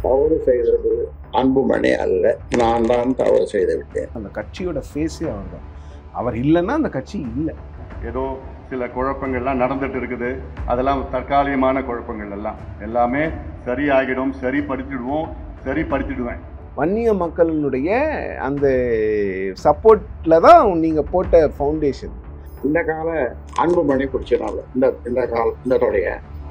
தவறு செய்தது அன்புமணி அல்ல, நான் தான் தவறு செய்து விட்டேன். அந்த கட்சியோட ஃபேஸே அவர் தான். அவர் இல்லைன்னா அந்த கட்சி இல்லை. ஏதோ சில குழப்பங்கள்லாம் நடந்துட்டு இருக்குது. அதெல்லாம் தற்காலிகமான குழப்பங்கள் எல்லாமே சரியாகிடும், சரிப்படுத்திடுவேன். வன்னிய மக்களினுடைய அந்த சப்போர்ட்ல தான் நீங்க போட்ட ஃபவுண்டேஷன். இந்த கால அன்புமணி பிடிச்சனால இந்த தொடைய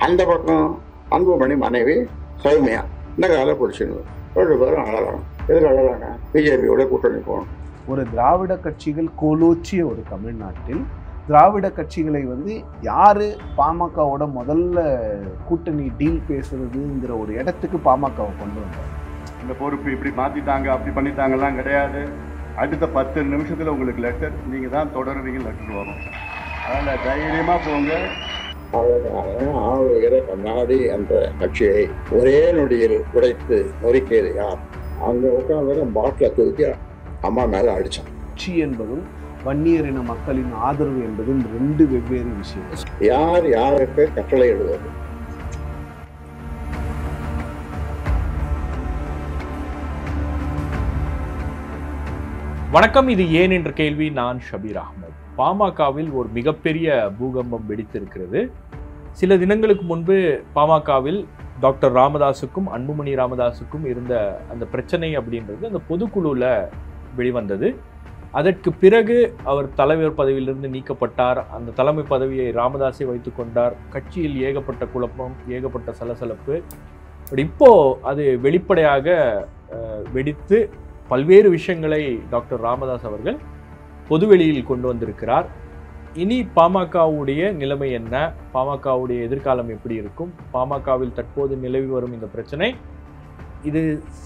அந்த பக்கம் அன்புமணி மனைவி சௌமியா இந்த கால பிடிச்சிருந்தது. 2 பேரும் அழகாங்க. எதுக்கு அழகாங்க? பிஜேபியோட கூட்டணி போகணும். ஒரு திராவிட கட்சிகள் கோலோச்சிய ஒரு தமிழ்நாட்டில் திராவிட கட்சிகளை யாரு பாமகவோட முதல்ல கூட்டணி டீல் பேசுறதுங்கிற ஒரு இடத்துக்கு பாமகவை கொண்டு வந்தார். இந்த பொறுப்பு இப்படி மாத்திட்டாங்க, அப்படி பண்ணிட்டாங்கலாம் கிடையாது. அடுத்த 10 நிமிஷத்துல உங்களுக்கு லெட்டர், நீங்க தான் தொடர்றீங்க, லெட்டர் வரும். அதனால தைரியமா போங்க. ஆளுகிற கண்ணாடி என்ற கட்சியை ஒரே நொடியில் உடைத்து நொறுக்கியது யார்? அங்க உட்காந்து பாட்டில தூக்கி அம்மா மேல அடிச்சான். கட்சி என்பதும் வன்னியரின மக்களின் ஆதரவு என்பதும் 2 வெவ்வேறு விஷயம். யார் யாருக்கு கட்டளை எழுதுவது? வணக்கம், இது ஏன் என்ற கேள்வி. நான் ஷபீர் அகமது. பாமகவில் ஒரு மிகப்பெரிய பூகம்பம் வெடித்திருக்கிறது. சில தினங்களுக்கு முன்பு பாமகவில் டாக்டர் ராமதாஸுக்கும் அன்புமணி ராமதாஸுக்கும் இருந்த அந்த பிரச்சனை அப்படின்றது அந்த பொதுக்குழுவில் வெளிவந்தது. அதற்கு பிறகு அவர் தலைவர் பதவியிலிருந்து நீக்கப்பட்டார். அந்த தலைமை பதவியை ராமதாஸை வைத்துக் கொண்டார். கட்சியில் ஏகப்பட்ட குழப்பம், ஏகப்பட்ட சலசலப்பு. இப்போ அது வெளிப்படையாக வெடித்து பல்வேறு விஷயங்களை டாக்டர் ராமதாஸ் அவர்கள் பொதுவெளியில் கொண்டு வந்திருக்கிறார். இனி பாமகவுடைய நிலைமை என்ன? பாமகவுடைய எதிர்காலம் எப்படி இருக்கும்? பாமகவில் தற்போது நிலவி வரும் இந்த பிரச்சனை இது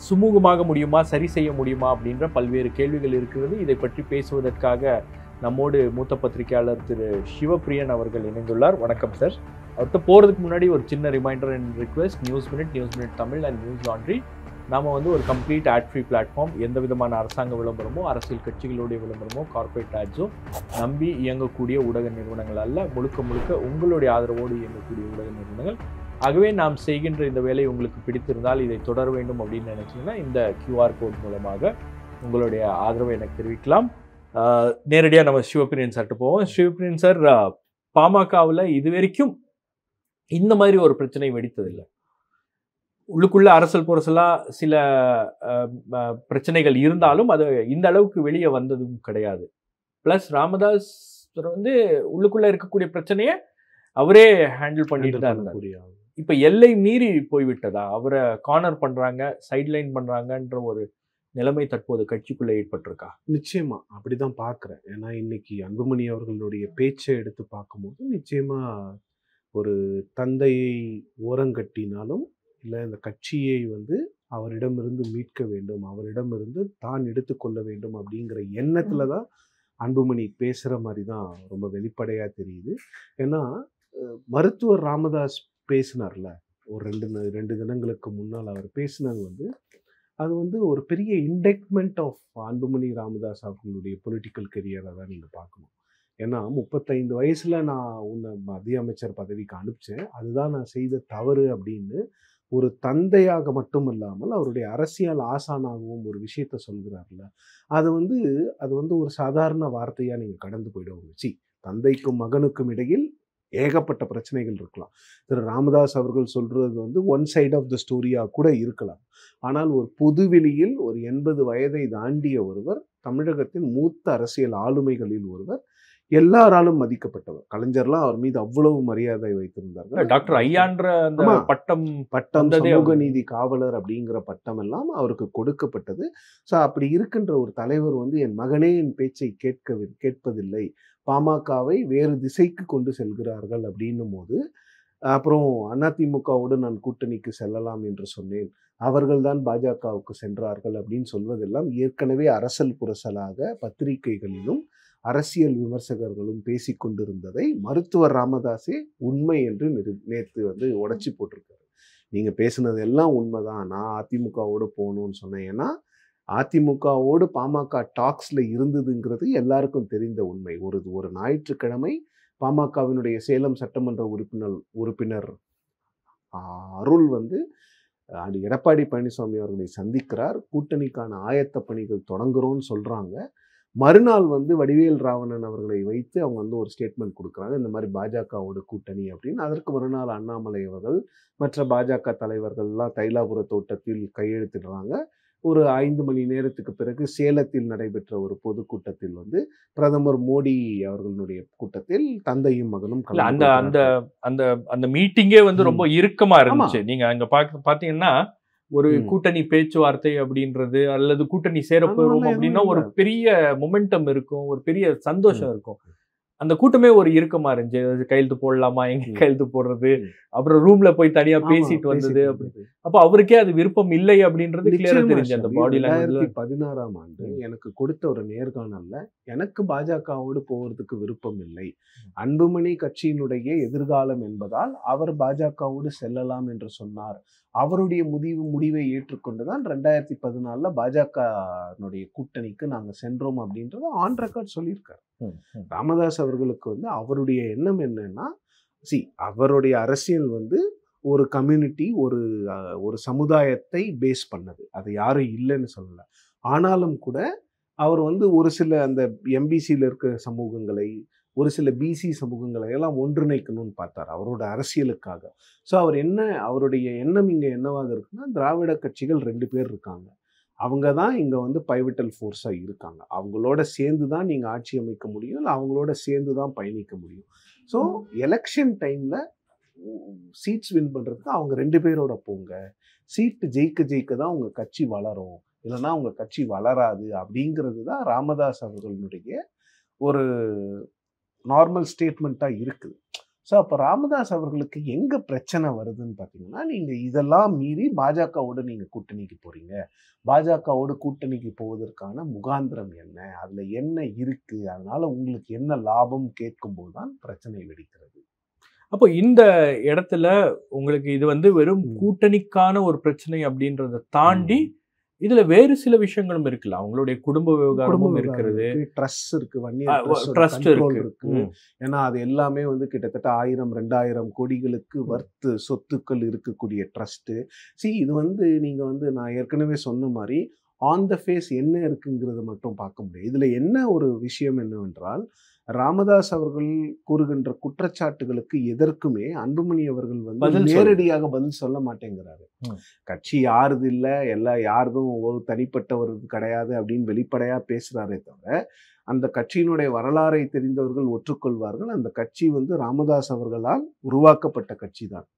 சுமூகமாக முடியுமா, சரி செய்ய முடியுமா அப்படின்ற பல்வேறு கேள்விகள் இருக்கிறது. இதை பற்றி பேசுவதற்காக நம்மோடு மூத்த பத்திரிகையாளர் திரு சிவபிரியன் அவர்கள் இணைந்துள்ளார். வணக்கம் சார். அவர்கிட்ட போகிறதுக்கு முன்னாடி ஒரு சின்ன reminder and request. News Minute Tamil and Newslaundry நாம் ஒரு கம்ப்ளீட் ஆட் ஃப்ரீ பிளாட்ஃபார்ம். எந்த விதமான அரசாங்க விளம்பரமோ, அரசியல் கட்சிகளுடைய விளம்பரமோ, கார்ப்பரேட் ஆட்ஸோ நம்பி இயங்கக்கூடிய ஊடக நிறுவனங்கள் அல்ல. முழுக்க உங்களுடைய ஆதரவோடு இயங்கக்கூடிய ஊடக நிறுவனங்கள். ஆகவே நாம் செய்கின்ற இந்த வேலை உங்களுக்கு பிடித்திருந்தால் இதை தொடர வேண்டும் அப்படின்னு நினைச்சீங்கன்னா இந்த QR கோட் மூலமாக உங்களுடைய ஆதரவை எனக்கு தெரிவிக்கலாம். நேரடியாக நம்ம சிவபிரியன் சார்ட்டு போவோம். சிவபிரியன் சார், பாமகவில் இதுவரைக்கும் இந்த மாதிரி ஒரு பிரச்சனை வெடித்ததில்லை. உள்ளுக்குள்ள அரசல் புரசலாக சில பிரச்சனைகள் இருந்தாலும் அது இந்த அளவுக்கு வெளியே வந்ததும் கிடையாது. ப்ளஸ் ராமதாஸ் உள்ளுக்குள்ள இருக்கக்கூடிய பிரச்சனையை அவரே ஹேண்டில் பண்ணிட்டு தான் இருந்தார். இப்போ எல்லை மீறி போய்விட்டதா? அவரை கார்னர் பண்றாங்க, சைட்லைன் பண்றாங்கன்ற ஒரு நிலைமை தற்போது கட்சிக்குள்ள ஏற்பட்டிருக்கா? நிச்சயமா அப்படிதான் பார்க்குறேன். ஏன்னா இன்னைக்கு அன்புமணி அவர்களுடைய பேச்சை எடுத்து பார்க்கும்போது நிச்சயமா ஒரு தந்தையை ஓரங்கட்டினாலும் இல்லை இந்த கட்சியை அவரிடமிருந்து மீட்க வேண்டும், அவரிடமிருந்து தான் எடுத்துக்கொள்ள வேண்டும் அப்படிங்கிற எண்ணத்துல தான் அன்புமணி பேசுகிற மாதிரி தான் ரொம்ப வெளிப்படையாக தெரியுது. ஏன்னா மருத்துவர் ராமதாஸ் பேசினார்ல ஒரு 2 தினங்களுக்கு முன்னால் அவர் பேசினது அது ஒரு பெரிய இண்டெக்ட்மெண்ட் ஆஃப் அன்புமணி ராமதாஸ் அவர்களுடைய பொலிட்டிக்கல் கெரியரை தான் நீங்கள் பார்க்கணும். ஏன்னா 35 வயசில் நான் உன்னை மத்திய அமைச்சர் பதவிக்கு அனுப்பிச்சேன், அதுதான் நான் செய்த தவறு அப்படின்னு ஒரு தந்தையாக மட்டும் இல்லாமல் அவருடைய அரசியல் ஆசானாகவும் ஒரு விஷயத்த சொல்கிறார்ல. அது ஒரு சாதாரண வார்த்தையாக நீங்கள் கடந்து போயிடுவோம். தந்தைக்கும் மகனுக்கும் இடையில் ஏகப்பட்ட பிரச்சனைகள் இருக்கலாம். திரு ராமதாஸ் அவர்கள் சொல்றது ஒன் சைட் ஆஃப் த ஸ்டோரியாக கூட இருக்கலாம். ஆனால் ஒரு பொதுவெளியில் ஒரு 80 வயதை தாண்டிய ஒருவர், தமிழகத்தின் மூத்த அரசியல் ஆளுமைகளில் ஒருவர், எல்லாராலும் மதிக்கப்பட்டவர். கலைஞர்லாம் அவர் மீது அவ்வளவு மரியாதை வைத்திருந்தார்கள். டாக்டர் ஐயான்ற அந்த பட்டம் சமூக நீதி காவலர் அப்படிங்கிற பட்டம் எல்லாம் அவருக்கு கொடுக்கப்பட்டது. ஸோ அப்படி இருக்கின்ற ஒரு தலைவர் என் மகனே என் பேச்சை கேட்பதில்லை, பாமகவை வேறு திசைக்கு கொண்டு செல்கிறார்கள் அப்படின்னும் போது, அப்புறம் அதிமுகவோடு நான் கூட்டணிக்கு செல்லலாம் என்று சொன்னேன், அவர்கள்தான் பாஜகவுக்கு சென்றார்கள் அப்படின்னு சொல்வதெல்லாம் ஏற்கனவே அரசல் புரசலாக பத்திரிகைகளிலும் அரசியல் விமர்சகர்களும் பேசிக்கொண்டிருந்ததை மருத்துவர் ராமதாஸே உண்மை என்று நேற்று உடைச்சி போட்டிருக்காரு. நீங்க பேசுனது எல்லாம் உண்மைதான், நான் அதிமுகவோடு போகணும்னு சொன்னேன். ஏன்னா அதிமுகவோடு பாமக டாக்ஸ்ல இருந்ததுங்கிறது எல்லாருக்கும் தெரிந்த உண்மை. ஒரு ஞாயிற்றுக்கிழமை பாமகவினுடைய சேலம் சட்டமன்ற உறுப்பினர் அருள் எடப்பாடி பழனிசாமி அவர்களை சந்திக்கிறார். கூட்டணிக்கான ஆயத்த பணிகள் தொடங்குறோம்னு சொல்றாங்க. மறுநாள் வந்து வடிவேல் ராவணன் அவர்களை வைத்து அவங்க வந்து ஒரு ஸ்டேட்மெண்ட் கொடுக்குறாங்க, இந்த மாதிரி பாஜகவோட கூட்டணி அப்படின்னு. அதற்கு மறுநாள் அண்ணாமலை அவர்கள் மற்ற பாஜக தலைவர்கள்லாம் தைலாபுர தோட்டத்தில் கையெழுத்திடுறாங்க. ஒரு 5 மணி நேரத்துக்கு பிறகு சேலத்தில் நடைபெற்ற ஒரு பொதுக்கூட்டத்தில் வந்து பிரதமர் மோடி அவர்களுடைய கூட்டத்தில் தந்தையும் மகனும் அந்த அந்த அந்த அந்த மீட்டிங்கே வந்து ரொம்ப இறுக்கமா இருந்துச்சு. நீங்க அங்க பாத்தீங்கன்னா ஒரு கூட்டணி பேச்சுவார்த்தை அப்படின்றது அல்லது கூட்டணி சேரப்போறோம் அப்படின்னா ஒரு பெரிய மொமெண்டம் இருக்கும், ஒரு பெரிய சந்தோஷம் இருக்கும். அந்த கூட்டமே ஒரு இறுக்கமா இருந்துச்சு. கையெழுத்து போடலாமா, எங்க கையெழுத்து போடுறது, அப்புறம் ரூம்ல போய் தனியா பேசிட்டு வந்தது. அப்ப அவருக்கே அது விருப்பம் இல்லை அப்படின்றது கிளியரா தெரிஞ்சு அந்த பாடி லாங்குவேஜ்ல. 2016ஆம் ஆண்டு எனக்கு கொடுத்த ஒரு நேர்காணல்ல எனக்கு பாஜகவோடு போவதற்கு விருப்பம் இல்லை, அன்புமணி கட்சியினுடைய எதிர்காலம் என்பதால் அவர் பாஜகவோடு செல்லலாம் என்று சொன்னார். அவருடைய முடிவை ஏற்றுக்கொண்டுதான் 2014 பாஜக கூட்டணிக்கு நாங்க சென்றோம் அப்படின்றத ஆன் ரெக்கார்ட் சொல்லியிருக்காரு. ராமதாஸ் அவர்களுக்கு வந்து அவருடைய எண்ணம் என்னன்னா, அவருடைய அரசியல் வந்து ஒரு கம்யூனிட்டி, ஒரு சமுதாயத்தை பேஸ் பண்ணது, அது யாரும் இல்லைன்னு சொல்லல. ஆனாலும் கூட அவர் வந்து ஒரு சில அந்த எம்பிசியில் இருக்கிற சமூகங்களை, ஒரு சில பிசி சமூகங்களை எல்லாம் ஒன்றிணைக்கணும்னு பார்த்தார் அவரோட அரசியலுக்காக. ஸோ அவருடைய எண்ணம் இங்கே என்னவாக இருக்குன்னா, திராவிட கட்சிகள் 2 பேர் இருக்காங்க, அவங்க தான் இங்கே வந்து பைவிட்டல் ஃபோர்ஸாக இருக்காங்க, அவங்களோட சேர்ந்து தான் நீங்கள் ஆட்சி அமைக்க முடியும், இல்லை அவங்களோட சேர்ந்து தான் பயணிக்க முடியும். ஸோ எலெக்ஷன் டைமில் சீட்ஸ் வின் பண்ணுறதுக்கு அவங்க 2 பேரோட போங்க, சீட்டு ஜெயிக்க தான் உங்கள் கட்சி வளரும், இல்லைன்னா உங்கள் கட்சி வளராது அப்படிங்கிறது தான் ராமதாஸ் அவர்களுடைய ஒரு நார்மல் ஸ்டேட்மெண்ட்டாக இருக்குது. ஸோ அப்போ ராமதாஸ் அவர்களுக்கு எங்கே பிரச்சனை வருதுன்னு பார்த்தீங்கன்னா, நீங்கள் இதெல்லாம் மீறி பாஜகவோடு நீங்கள் கூட்டணிக்கு போகிறீங்க, பாஜகவோடு கூட்டணிக்கு போவதற்கான முகாந்திரம் என்ன, அதில் என்ன இருக்குது, அதனால் உங்களுக்கு என்ன லாபம் கேட்கும்போது தான் பிரச்சனை வெடிக்கிறது. அப்போ இந்த இடத்துல உங்களுக்கு இது வந்து வெறும் கூட்டணிக்கான ஒரு பிரச்சனை அப்படின்றத தாண்டி இதுல வேறு சில விஷயங்களும் இருக்குல்ல, அவங்களுடைய குடும்ப விவகாரமும் இருக்கிறது, ட்ரஸ்ட் இருக்கு, ட்ரஸ்ட் இருக்கு. ஏன்னா அது எல்லாமே வந்து கிட்டத்தட்ட 1000-2000 கோடிகளுக்கு வர்த்து சொத்துக்கள் இருக்கக்கூடிய ட்ரஸ்ட். இது வந்து நீங்க வந்து நான் ஏற்கனவே சொன்ன மாதிரி ஆன் த ஃபேஸ் என்ன இருக்குங்கிறத மட்டும் பார்க்க முடியும். இதுல என்ன ஒரு விஷயம் என்னவென்றால், ராமதாஸ் அவர்கள் கூறுகின்ற குற்றச்சாட்டுகளுக்கு எதற்குமே அன்புமணி அவர்கள் வந்து நேரடியாக பதில் சொல்ல மாட்டேங்கிறாரு. கட்சி யாருது இல்லை, எல்லாம் யாருதும் ஒரு தனிப்பட்டவர் கிடையாது அப்படின்னு வெளிப்படையா பேசுறாரே தவிர, அந்த கட்சியினுடைய வரலாறை தெரிந்தவர்கள் ஒற்றுக்கொள்வார்கள், அந்த கட்சி வந்து ராமதாஸ் அவர்களால் உருவாக்கப்பட்ட கட்சி தான்,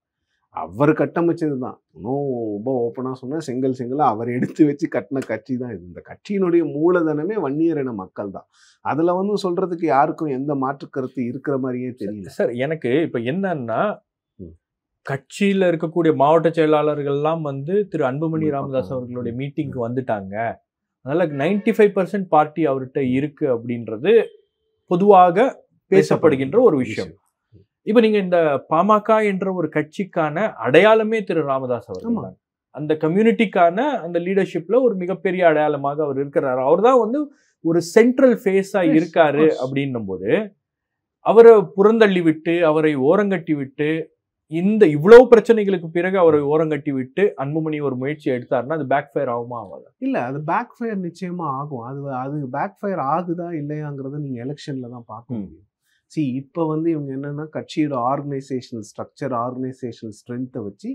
அவர் கட்டமைச்சது தான். இன்னும் ரொம்ப ஓப்பனாக சொன்னால் செங்கல் அவர் எடுத்து வச்சு கட்டின கட்சி தான் இது. இந்த கட்சியினுடைய மூலதனமே வன்னியர் இன மக்கள் தான். அதில் வந்து சொல்கிறதுக்கு யாருக்கும் எந்த மாற்று கருத்து இருக்கிற மாதிரியே தெரியல சார். எனக்கு இப்போ என்னன்னா, கட்சியில் இருக்கக்கூடிய மாவட்ட செயலாளர்கள்லாம் வந்து திரு அன்புமணி ராமதாஸ் அவர்களுடைய மீட்டிங்க்கு வந்துட்டாங்க, அதனால 95% பார்ட்டி அவர்கிட்ட இருக்கு அப்படின்றது பொதுவாக பேசப்படுகின்ற ஒரு விஷயம். இப்ப நீங்க இந்த பாமக என்ற ஒரு கட்சிக்கான அடையாளமே திரு ராமதாஸ் அவர்கள், அந்த கம்யூனிட்டிக்கான அந்த லீடர்ஷிப்ல ஒரு மிகப்பெரிய அடையாளமாக அவர் இருக்கிறார். அவர் தான் வந்து ஒரு சென்ட்ரல் ஃபேஸா இருக்காரு அப்படின்னும் போது, அவரை புறந்தள்ளி விட்டு, அவரை ஓரங்கட்டி விட்டு, இந்த இவ்வளவு பிரச்சனைகளுக்கு பிறகு அவரை ஓரங்கட்டி விட்டு அன்புமணி ஒரு முயற்சி எடுத்தாருன்னா அது பேக் ஃபயர் ஆகுமா ஆகாது? இல்ல, அது பேக் ஃபயர் நிச்சயமா ஆகும். அது பேக் ஃபயர் ஆகுதா இல்லையாங்கிறத நீங்க எலெக்ஷன்ல தான் பார்க்க முடியும். இப்போ வந்து இவங்க என்னன்னா, கட்சியோட ஆர்கனைசேஷனல் ஸ்ட்ரக்சர், ஆர்கனைசேஷனல் ஸ்ட்ரென்த்தை வச்சு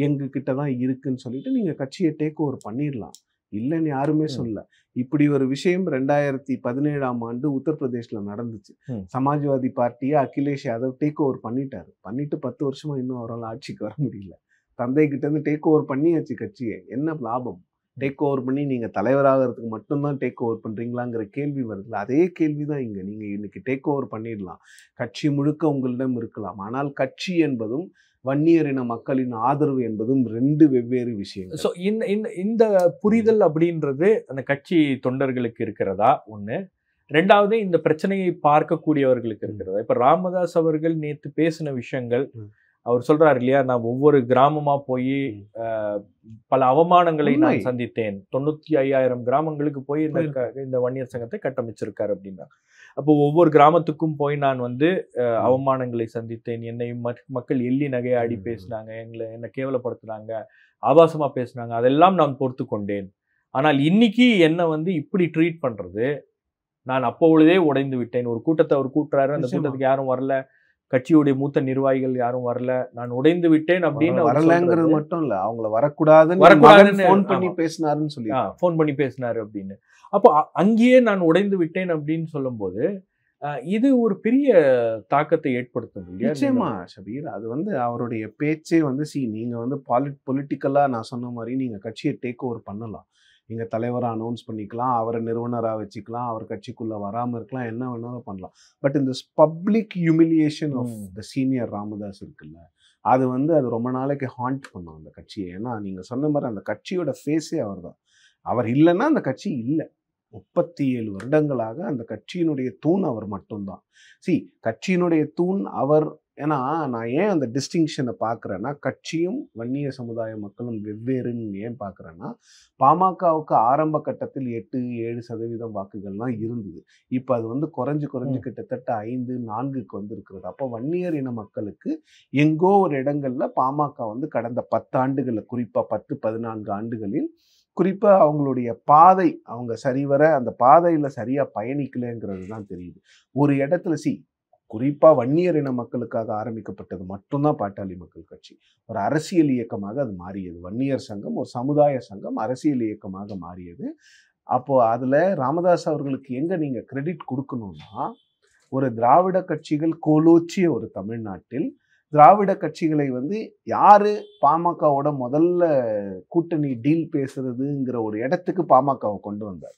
எங்ககிட்ட தான் இருக்குன்னு சொல்லிட்டு நீங்க கட்சியை டேக் ஓவர் பண்ணிடலாம், இல்லைன்னு யாருமே சொல்லல. இப்படி ஒரு விஷயம் 2017ஆம் ஆண்டு உத்தரப்பிரதேஷ்ல நடந்துச்சு. சமாஜ்வாதி பார்ட்டியை அகிலேஷ் யாதவ் டேக் ஓவர் பண்ணிட்டாரு. பண்ணிட்டு 10 வருஷமா இன்னும் அவரால் ஆட்சிக்கு வர முடியல. தந்தை கிட்ட இருந்து டேக் ஓவர் பண்ணியாச்சு கட்சியை, என்ன லாபம்? டேக் ஓவர் பண்ணி நீங்கள் தலைவராகிறதுக்கு மட்டும்தான் டேக் ஓவர் பண்ணுறீங்களாங்கிற கேள்வி வருதுல, அதே கேள்வி தான் இங்கே. நீங்கள் இன்னைக்கு டேக் ஓவர் பண்ணிடலாம், கட்சி முழுக்க உங்களிடம் இருக்கலாம், ஆனால் கட்சி என்பதும் வன்னியர் இன மக்களின் ஆதரவு என்பதும் 2 வெவ்வேறு விஷயங்கள். ஸோ இந்த புரிதல் அப்படின்றது அந்த கட்சி தொண்டர்களுக்கு இருக்கிறதா ஒன்று, ரெண்டாவது இந்த பிரச்சனையை பார்க்கக்கூடியவர்களுக்கு இருக்கிறதா? இப்போ ராமதாஸ் அவர்கள் நேற்று பேசின விஷயங்கள், அவர் சொல்றாரு இல்லையா, நான் ஒவ்வொரு கிராமமா போய் பல அவமானங்களை நான் சந்தித்தேன். 95,000 கிராமங்களுக்கு போய் இந்த வன்னியர் சங்கத்தை கட்டமைச்சிருக்காரு அப்படின்னா. அப்போ ஒவ்வொரு கிராமத்துக்கும் போய் நான் வந்து அவமானங்களை சந்தித்தேன். என்னை மக்கள் எள்ளி நகையாடி பேசினாங்க, என்னை கேவலப்படுத்தினாங்க, ஆபாசமா பேசினாங்க, அதெல்லாம் நான் பொறுத்து கொண்டேன். ஆனால் இன்னைக்கு என்ன வந்து இப்படி ட்ரீட் பண்றது, நான் அப்பொழுதே உடைந்து விட்டேன். ஒரு கூட்டத்தை அவர் கூட்டுறாரு, அந்த கூட்டத்துக்கு யாரும் வரல, கட்சியுடைய மூத்த நிர்வாகிகள் யாரும் வரல, நான் உடைந்து விட்டேன் அப்படின்னு வரலங்கிறது மட்டும் இல்ல, அவங்கள வரக்கூடாதுன்னு ஃபோன் பண்ணி பேசினாருன்னு சொல்லி ஃபோன் பண்ணி பேசினாரு அப்படின்னு. அப்போ அங்கேயே நான் உடைந்து விட்டேன் அப்படின்னு சொல்லும்போது இது ஒரு பெரிய தாக்கத்தை ஏற்படுத்தும் இல்லையா? நிச்சயமா ஷபீர், அது வந்து அவருடைய பேச்சே வந்து நீங்க வந்து பொலிட்டிக்கலா நான் சொன்ன மாதிரி நீங்க கட்சியை டேக் ஓவர் பண்ணலாம், நீங்க தலைவராக அனௌன்ஸ் பண்ணிக்கலாம், அவரை நிறுவனராக வச்சுக்கலாம், அவர் கட்சிக்குள்ள வராமல் இருக்கலாம், என்ன வேணாலும் பண்ணலாம். பட் இந்த public humiliation of the senior Ramadoss இருக்குல்ல, அது வந்து அது ரொம்ப நாளைக்கு ஹாண்ட் பண்ணும் அந்த கட்சியை. ஏன்னா நீங்க சொன்ன மாதிரி அந்த கட்சியோட ஃபேஸே அவர் தான். அவர் இல்லைன்னா அந்த கட்சி இல்லை. 37 வருடங்களாக அந்த கட்சியினுடைய தூண் அவர் மட்டும்தான். கட்சியினுடைய தூண் அவர். ஏன்னா நான் ஏன் அந்த டிஸ்டிங்ஷனை பார்க்குறேன்னா, கட்சியும் வன்னிய சமுதாய மக்களும் வெவ்வேறுன்னு ஏன் பார்க்குறேன்னா, பாமகவுக்கு ஆரம்ப கட்டத்தில் 8-7% வாக்குகள்லாம் இருந்தது. இப்போ அது வந்து குறைஞ்சு கிட்டத்தட்ட 5-4க்கு வந்து இருக்கிறது. அப்போ வன்னியர் இன மக்களுக்கு எங்கோ ஒரு இடங்கள்ல பாமக வந்து கடந்த 10 ஆண்டுகளில், குறிப்பாக 10-14 ஆண்டுகளில் குறிப்பாக அவங்களுடைய பாதை, அவங்க சரிவர அந்த பாதையில் சரியாக பயணிக்கலைங்கிறது தான் தெரியுது. ஒரு இடத்துல குறிப்பாக வன்னியர் இன மக்களுக்காக ஆரம்பிக்கப்பட்டது மட்டும்தான் பாட்டாளி மக்கள் கட்சி. ஒரு அரசியல் இயக்கமாக அது மாறியது. வன்னியர் சங்கம் ஒரு சமுதாய சங்கம், அரசியல் இயக்கமாக மாறியது. அப்போது அதில் ராமதாஸ் அவர்களுக்கு எங்கே நீங்கள் கிரெடிட் கொடுக்கணும்னா, ஒரு திராவிட கட்சிகள் கோலோச்சிய ஒரு தமிழ்நாட்டில் திராவிட கட்சிகளை வந்து யார் பாமகவோட முதல்ல கூட்டணி டீல் பேசுறதுங்கிற ஒரு இடத்துக்கு பாமகவை கொண்டு வந்தார்.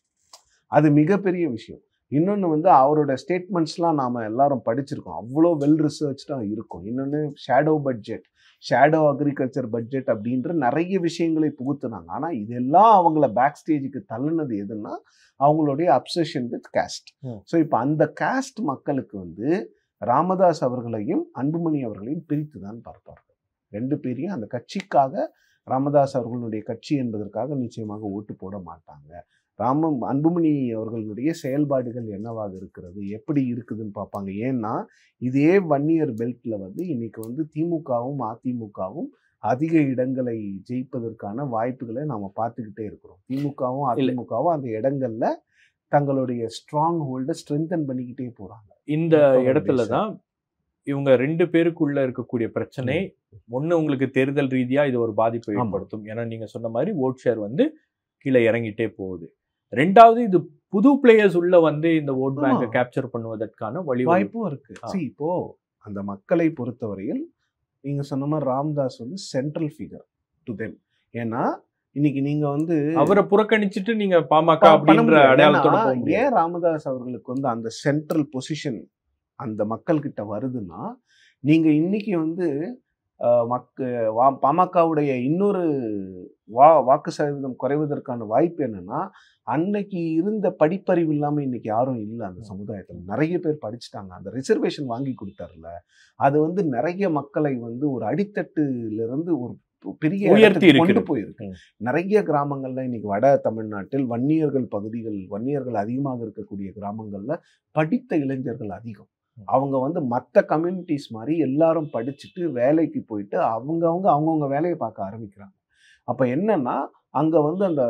அது மிகப்பெரிய விஷயம். இன்னொன்று வந்து அவரோட ஸ்டேட்மெண்ட்ஸ்லாம் நாம் எல்லாரும் படிச்சிருக்கோம், அவ்வளோ வெல் ரிசர்ச்டாக இருக்கும். இன்னொன்று shadow budget, shadow agriculture budget அப்படின்ற நிறைய விஷயங்களை புகுத்துனாங்க. ஆனால் இதெல்லாம் அவங்கள பேக் ஸ்டேஜுக்கு தள்ளுனது எதுன்னா அவங்களுடைய அப்சஷன் வித் காஸ்ட். ஸோ இப்போ அந்த காஸ்ட் மக்களுக்கு வந்து ராமதாஸ் அவர்களையும் அன்புமணி அவர்களையும் பிரித்து தான் பார்ப்பார்கள். 2 பேரையும் அந்த கட்சிக்காக, ராமதாஸ் அவர்களுடைய கட்சி என்பதற்காக நிச்சயமாக ஓட்டு போட மாட்டாங்க. அன்புமணி அவர்களுடைய செயல்பாடுகள் என்னவாக இருக்கிறது, எப்படி இருக்குதுன்னு பார்ப்பாங்க. ஏன்னா இதே வன்னியர் பெல்ட்ல வந்து இன்னைக்கு வந்து திமுகவும் அதிமுகவும் அதிக இடங்களை ஜெயிப்பதற்கான வாய்ப்புகளை நாம பார்த்துக்கிட்டே இருக்கிறோம். திமுகவும் அதிமுகவும் அந்த இடங்கள்ல தங்களுடைய ஸ்ட்ராங் ஹோல்டை ஸ்ட்ரென்தன் பண்ணிக்கிட்டே போறாங்க. இந்த இடத்துல தான் இவங்க 2 பேருக்குள்ள இருக்கக்கூடிய பிரச்சனை. ஒண்ணு, உங்களுக்கு தேர்தல் ரீதியா இது ஒரு பாதிப்பை ஏற்படுத்தும். ஏன்னா நீங்க சொன்ன மாதிரி ஓட் ஷேர் வந்து கீழே இறங்கிட்டே போகுது. 2வது, இது புது பிளேயர்ஸ் உள்ள வந்து இந்த ஓட் பேங்கை கேப்சர் பண்ணுவதற்கான வாய்ப்பும் இருக்கு. இப்போ அந்த மக்களை பொறுத்தவரையில் நீங்க சொன்ன மாதிரி ராமதாஸ் வந்து சென்ட்ரல் ஃபிகர் டு தெம். ஏன்னா இன்னைக்கு நீங்க வந்து அவரை புறக்கணிச்சுட்டு நீங்க பாமக அப்படின்ற அடையாளத்தோட போக முடியாது. ஏன் ராமதாஸ் அவர்களுக்கு வந்து அந்த சென்ட்ரல் பொசிஷன் அந்த மக்கள் கிட்ட வருதுன்னா, நீங்க இன்னைக்கு வந்து பாமகவுடைய இன்னொரு வாக்கு சதவீதம் குறைவதற்கான வாய்ப்பு என்னன்னா, அன்னைக்கு இருந்த படிப்பறிவு இல்லாமல் இன்னைக்கு யாரும் இல்லை அந்த சமுதாயத்தில். நிறைய பேர் படிச்சுட்டாங்க. அந்த ரிசர்வேஷன் வாங்கி கொடுத்தாருல, அது வந்து நிறைய மக்களை வந்து ஒரு அடித்தட்டுலேருந்து ஒரு பெரிய உயர்த்தி கொண்டு போயிருக்கு. நிறைய கிராமங்கள்ல இன்னைக்கு வட தமிழ்நாட்டில் வன்னியர்கள் அதிகமாக இருக்கக்கூடிய கிராமங்கள்ல படித்த இளைஞர்கள் அதிகம். அவங்க வந்து மற்ற கம்யூனிட்டிஸ் மாதிரி எல்லாரும் படிச்சுட்டு வேலைக்கு போயிட்டு அவங்கவுங்க வேலையை பார்க்க ஆரம்பிக்கிறாங்க. அப்போ என்னன்னா, அங்கே வந்து அந்த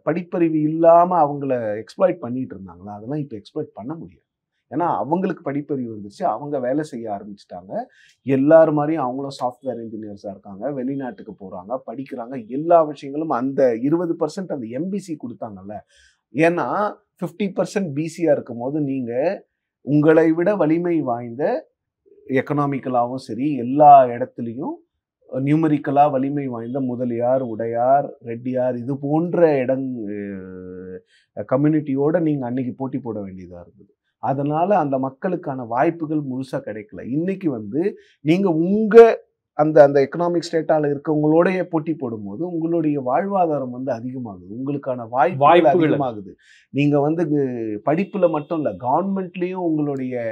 படிப்பறிவு இல்லாமல் அவங்கள எக்ஸ்ப்ளாய்ட் பண்ணிட்டு இருந்தாங்களா, அதெல்லாம் இப்போ எக்ஸ்ப்ளாய்ட் பண்ண முடியாது. ஏன்னா அவங்களுக்கு படிப்பறிவு இருந்துச்சு, அவங்க வேலை செய்ய ஆரம்பிச்சிட்டாங்க. எல்லாரும் மாதிரியும் அவங்களும் சாஃப்ட்வேர் இன்ஜினியர்ஸாக இருக்காங்க, வெளிநாட்டுக்கு போகிறாங்க, படிக்கிறாங்க. எல்லா விஷயங்களும் அந்த 20% அந்த எம்பிசி கொடுத்தாங்கல்ல. ஏன்னா 50% பிசியாக இருக்கும் போது நீங்கள் உங்களை விட வலிமை வாய்ந்த எக்கனாமிக்கலாகவும் சரி எல்லா இடத்துலையும் நியூமரிக்கலாக வலிமை வாய்ந்த முதலியார், உடையார், ரெட்டியார் இது போன்ற கம்யூனிட்டியோடு நீங்கள் அன்னைக்கு போட்டி போட வேண்டியதாக இருந்தது. அதனால் அந்த மக்களுக்கான வாய்ப்புகள் முழுசாக கிடைக்கல. இன்றைக்கி வந்து நீங்கள் உங்கள் அந்த அந்த எக்கனாமிக் ஸ்டேட்டால இருக்கவங்களோடய போட்டி போடும்போது உங்களுடைய வாழ்வாதாரம் வந்து அதிகமாகுது, உங்களுக்கான வாய்ப்புகள் அதிகமாகுது. நீங்க வந்து படிப்புல மட்டும் இல்லை, கவர்மெண்ட்லயும் உங்களுடைய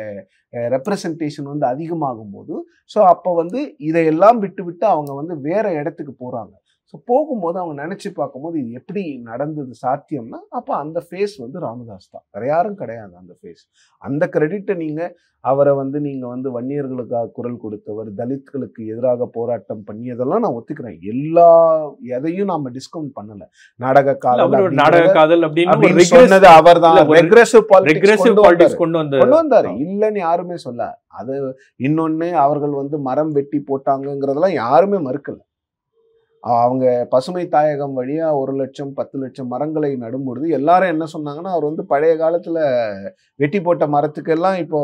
ரெப்ரசன்டேஷன் வந்து அதிகமாகும் போது, ஸோ அப்போ வந்து இதையெல்லாம் விட்டு அவங்க வந்து வேற இடத்துக்கு போறாங்க. ஸோ போகும்போது அவங்க நினைச்சு பார்க்கும்போது இது எப்படி நடந்தது சாத்தியம்னா, அப்போ அந்த ஃபேஸ் வந்து ராமதாஸ் தான், வேற யாரும் கிடையாது. அந்த ஃபேஸ், அந்த கிரெடிட்டை அவரை வந்து நீங்க வந்து வன்னியர்களுக்காக குரல் கொடுத்தவர், தலித்களுக்கு எதிராக போராட்டம் பண்ணியதெல்லாம் நான் ஒத்துக்கிறேன். எதையும் நாம டிஸ்கவுண்ட் பண்ணல. நாடக காதல் அப்படின்னு சொன்னது அவர்தான். ரெக்ரெசிவ் பாலிடிக்ஸ் கொண்டு வந்தாரு, இல்லைன்னு யாருமே சொல்ல. அது இன்னொன்னு, அவர்கள் வந்து மரம் வெட்டி போட்டாங்கிறதெல்லாம் யாருமே மறுக்கல. அவங்க பசுமை தாயகம் வழியா 1 லட்சம் 10 லட்சம் மரங்களை நடும்பொழுது எல்லாரும் என்ன சொன்னாங்கன்னா, அவர் வந்து பழைய காலத்துல வெட்டி போட்ட மரத்துக்கெல்லாம் இப்போ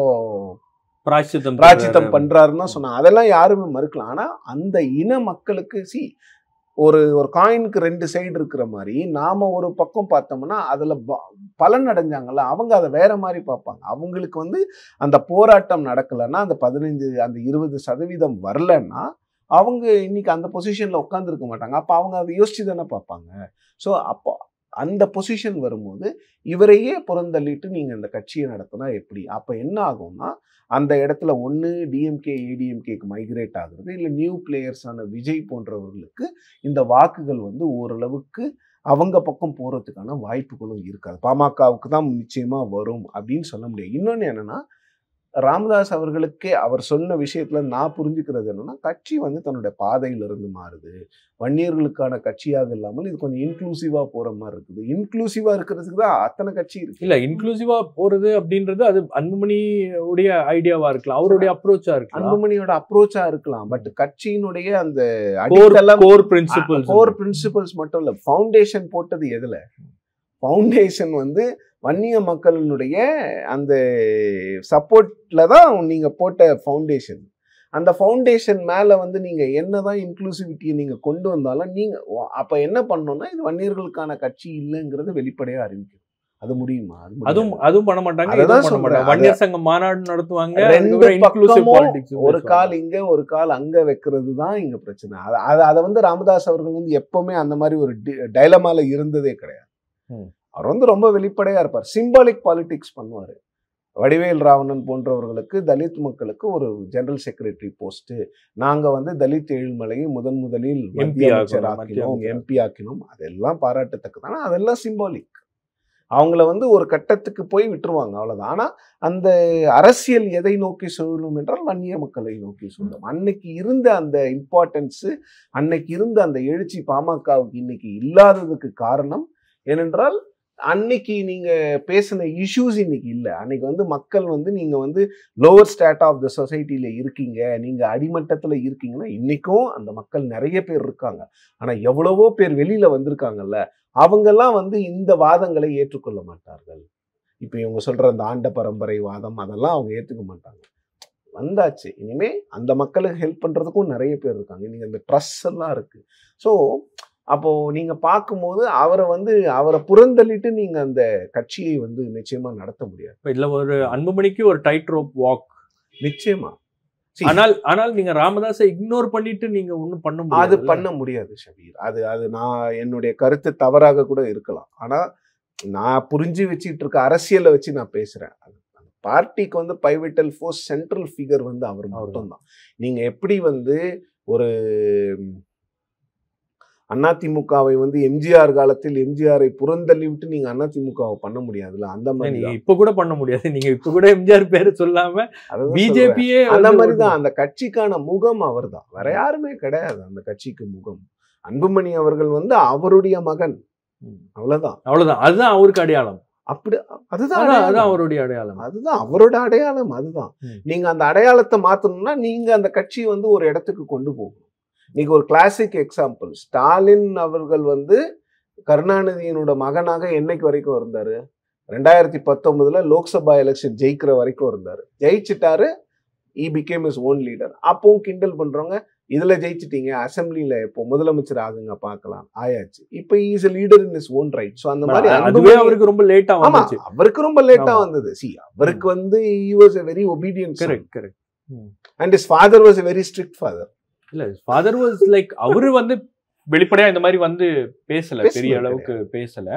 பிராயச்சித்தம் பண்றாருன்னு தான் சொன்னாங்க. அதெல்லாம் யாருமே மறுக்கலாம். ஆனா அந்த இன மக்களுக்கு ஒரு காயினுக்கு 2 சைடு இருக்கிற மாதிரி நாம ஒரு பக்கம் பார்த்தோம்னா அதுல பலன் அடைஞ்சாங்கல்ல, அவங்க அதை வேற மாதிரி பார்ப்பாங்க. அவங்களுக்கு வந்து அந்த போராட்டம் நடக்கலைன்னா, அந்த 15 அந்த 20% வரலன்னா அவங்க இன்னைக்கு அந்த பொசிஷன்ல உட்காந்துருக்க மாட்டாங்க. அப்போ அவங்க அதை யோசிச்சு தானே பார்ப்பாங்க. ஸோ அப்போ அந்த பொசிஷன் வரும்போது இவரையே புறந்தள்ளிட்டு நீங்க இந்த கட்சியை நடத்தினா எப்படி? அப்போ என்ன ஆகும்னா, அந்த இடத்துல ஒன்று டிஎம்கே ஏடிஎம்கேக்கு மைக்ரேட் ஆகுறது, இல்லை நியூ பிளேயர்ஸான விஜய் போன்றவர்களுக்கு இந்த வாக்குகள் வந்து ஓரளவுக்கு அவங்க பக்கம் போறதுக்கான வாய்ப்புகளும் இருக்காது. பாமகவுக்கு தான் நிச்சயமா வரும் அப்படின்னு சொல்ல முடியாது. இன்னொன்று என்னன்னா, ராமதாஸ் அவர்களுக்கே அவர் சொன்ன விஷயத்துல நான் புரிஞ்சுக்கிறது என்னன்னா, கட்சி வந்து தன்னுடைய பாதையிலிருந்து மாறுது. வன்னியர்களுக்கான கட்சியாக இல்லாமல் இது கொஞ்சம் இன்க்ளூசிவா போற மாதிரி இருக்குது. இன்க்ளூசிவா இருக்கிறதுக்கு தான் அத்தனை கட்சி இருக்கு. இல்ல, இன்க்ளூசிவா போறது அப்படின்றது அது அன்புமணியுடைய ஐடியாவா இருக்கலாம், அவருடைய அப்ரோச்சா இருக்கலாம், அன்புமணியோட அப்ரோச்சா இருக்கலாம். பட் கட்சியினுடைய அந்த கோர் பிரின்சிபல்ஸ் மட்டும் இல்ல, ஃபவுண்டேஷன் போட்டது எதுல? ஃபவுண்டேஷன் வந்து வன்னிய மக்களினுடைய அந்த சப்போர்ட்ல தான் நீங்க போட்ட ஃபவுண்டேஷன். அந்த ஃபவுண்டேஷன் மேல வந்து நீங்க என்னதான் இன்க்ளூசிவிட்டியை நீங்க கொண்டு வந்தாலும் நீங்க அப்ப என்ன பண்ணணும்னா, இது வன்னியர்களுக்கான கட்சி இல்லைங்கிறது வெளிப்படையா அறிவிக்கணும். அது முடியுமா? அதுவும் பண்ண மாட்டாங்க. வன்னியர் சங்கம் மாநாடு நடத்துவாங்க, ஒரு கால் இங்க ஒரு கால் அங்க வைக்கிறது தான் இங்க பிரச்சனை. அதை வந்து ராமதாஸ் அவர்கள் வந்து எப்பவுமே அந்த மாதிரி ஒரு டைலமால இருந்ததே கிடையாது. அவர் வந்து ரொம்ப வெளிப்படையா இருப்பார். சிம்பாலிக் பாலிடிக்ஸ் பண்ணுவாரு. வடிவேல் ராவணன் போன்றவர்களுக்கு தலித் மக்களுக்கு ஒரு ஜெனரல் செக்ரட்டரி போஸ்ட், நாங்க வந்து தலித் ஏழுமலையை முதலில் எம்பி ஆக்கினோம், அதெல்லாம் பாராட்டத்தக்கதான, அதெல்லாம் சிம்பாலிக். அவங்கள வந்து ஒரு கட்டத்துக்கு போய் விட்டுருவாங்க, அவ்வளவுதான். ஆனா அந்த அரசியல் எதை நோக்கி சொல்லணும் என்றால் வன்னிய மக்களை நோக்கி சொல்லணும். அன்னைக்கு இருந்த அந்த இம்பார்ட்டன்ஸ், அன்னைக்கு இருந்த அந்த எழுச்சி பாமகவுக்கு இன்னைக்கு இல்லாததுக்கு காரணம் ஏனென்றால், அன்னைக்கு நீங்க பேசின இஷ்யூஸ் இன்னைக்கு இல்லை. அன்னைக்கு வந்து மக்கள் வந்து நீங்க வந்து லோவர் ஸ்டேட் ஆஃப் த சொசைட்டில இருக்கீங்க, நீங்க அடிமட்டத்துல இருக்கீங்கன்னா, இன்னைக்கும் அந்த மக்கள் நிறைய பேர் இருக்காங்க. ஆனா எவ்வளவோ பேர் வெளியில வந்திருக்காங்கல்ல, அவங்கெல்லாம் வந்து இந்த வாதங்களை ஏற்றுக்கொள்ள மாட்டார்கள். இப்ப இவங்க சொல்ற அந்த ஆண்ட பரம்பரை வாதம் அதெல்லாம் அவங்க ஏற்றுக்க மாட்டாங்க. வந்தாச்சு, இனிமே அந்த மக்களுக்கு ஹெல்ப் பண்றதுக்கும் நிறைய பேர் இருக்காங்க. நீங்க அந்த ட்ரஸ்ட் எல்லாம் இருக்கு. ஸோ அப்போ நீங்க பார்க்கும்போது அவரை புறந்தள்ளிட்டு நீங்க அந்த கட்சியை வந்து நிச்சயமா நடத்த முடியாது. இதுல ஒரு அன்புமணிக்கு ஒரு டைட் ரோப் வாக் நிச்சயமா. ஆனால் நீங்க ராமதாஸை இக்னோர் பண்ணிட்டு நீங்க ஒன்றும் பண்ண முடியாது. அது பண்ண முடியாது ஷபீர். அது நான் என்னுடைய கருத்து தவறாக கூட இருக்கலாம். ஆனா நான் புரிஞ்சு வச்சுட்டு இருக்க அரசியலை வச்சு நான் பேசுறேன். பார்ட்டிக்கு வந்து பைவிட்டல் ஃபோர்ஸ் சென்ட்ரல் ஃபிகர் வந்து அவர் மட்டும்தான். நீங்க எப்படி வந்து ஒரு அதிமுகவை வந்து எம்ஜிஆர் காலத்தில் எம்ஜிஆரை புறந்தள்ளி விட்டு நீங்க அதிமுகவை பண்ண முடியாதுல்ல, அந்த மாதிரி இப்ப கூட பண்ண முடியாது. நீங்க இப்ப கூட எம்ஜிஆர் பேரு சொல்லாம பிஜேபியே அந்த மாதிரிதான். அந்த கட்சிக்கான முகம் அவர் தான், வேற யாருமே கிடையாது அந்த கட்சிக்கு முகம். அன்புமணி அவர்கள் வந்து அவருடைய மகன், அவ்வளவுதான். அதுதான் அவருக்கு அடையாளம். அப்படி அதுதான் அவருடைய அடையாளம், அதுதான் அவரோட அடையாளம். அதுதான் நீங்க அந்த அடையாளத்தை மாத்தணும்னா நீங்க அந்த கட்சியை வந்து ஒரு இடத்துக்கு கொண்டு போகணும். நீங்க ஒரு கிளாசிக் எக்ஸாம்பிள், ஸ்டாலின் அவர்கள் வந்து கருணாநிதியினோட மகனாக என்னைக்கு வரைக்கும் இருந்தாரு? 2019 லோக்சபா எலெக்ஷன் ஜெயிக்கிற வரைக்கும் இருந்தாரு. ஜெயிச்சுட்டாரு, he became his own leader. அப்பவும் கிண்டல் பண்றவங்க, இதுல ஜெயிச்சிட்டீங்க, அசம்பிளில இப்போ முதலமைச்சர் ஆகுங்க பார்க்கலாம், ஆயாச்சு. இப்போ he is a leader in his own right. So அந்த மாதிரி அவருக்கு ரொம்ப லேட்டா வந்துச்சு. அவருக்கு ரொம்ப லேட்டா வந்தது. அவருக்கு வந்து he was a very obedient son. Correct. And his father was a very strict father. இல்ல ஃபாதர் வாஸ் லைக் அவரு வந்து வெளிப்படையா இந்த மாதிரி வந்து பேசல, பெரிய அளவுக்கு பேசல.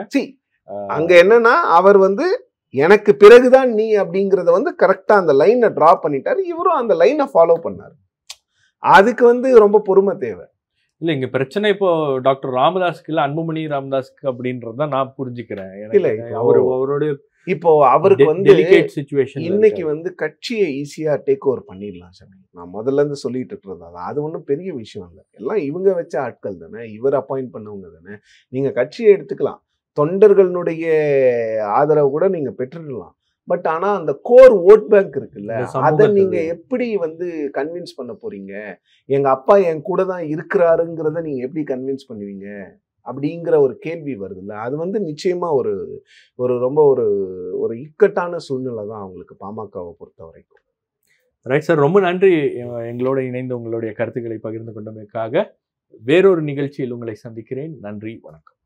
அங்க என்னன்னா அவர் வந்து எனக்கு பிறகுதான் நீ அப்படிங்கறத வந்து கரெக்டா அந்த லைனை டிரா பண்ணிட்டாரு. இவரும் அந்த லைனை ஃபாலோ பண்ணாரு. அதுக்கு வந்து ரொம்ப பொறுமை தேவை. இல்ல இங்க பிரச்சனை இப்போ டாக்டர் ராமதாஸ்க்கு இல்ல அன்புமணி ராமதாஸ்க்கு அப்படின்றத நான் புரிஞ்சுக்கிறேன். இல்ல அவரோட இப்போ அவருக்கு வந்து சிச்சுவேஷன் இன்னைக்கு வந்து கட்சியை ஈஸியா டேக் ஓவர் பண்ணிடலாம் சாமி. நான் முதல்ல இருந்து சொல்லிட்டு இருக்கிறது அது ஒன்றும் பெரிய விஷயம் இல்லை. எல்லாம் இவங்க வச்ச ஆட்கள் தானே, இவர் அப்பாயிண்ட் பண்ணவங்க தானே. நீங்க கட்சியை எடுத்துக்கலாம், தொண்டர்களுடைய ஆதரவு கூட நீங்க பெற்றுடலாம். பட் ஆனா அந்த கோர் ஓட் பேங்க் இருக்குல்ல, அதை நீங்க எப்படி வந்து கன்வின்ஸ் பண்ண போறீங்க? எங்க அப்பா என் கூட தான் இருக்கிறாருங்கிறத நீங்க எப்படி கன்வின்ஸ் பண்ணுவீங்க அப்படிங்கிற ஒரு கேள்வி வருதுல்ல. அது வந்து நிச்சயமா ஒரு ரொம்ப ஒரு இக்கட்டான சூழ்நிலை தான் அவங்களுக்கு, பாமகவை பொறுத்த வரைக்கும். ரைட் சார், ரொம்ப நன்றி எங்களோட இணைந்து உங்களுடைய கருத்துக்களை பகிர்ந்து கொண்டமைக்காக. வேறொரு நிகழ்ச்சியில் உங்களை சந்திக்கிறேன். நன்றி, வணக்கம்.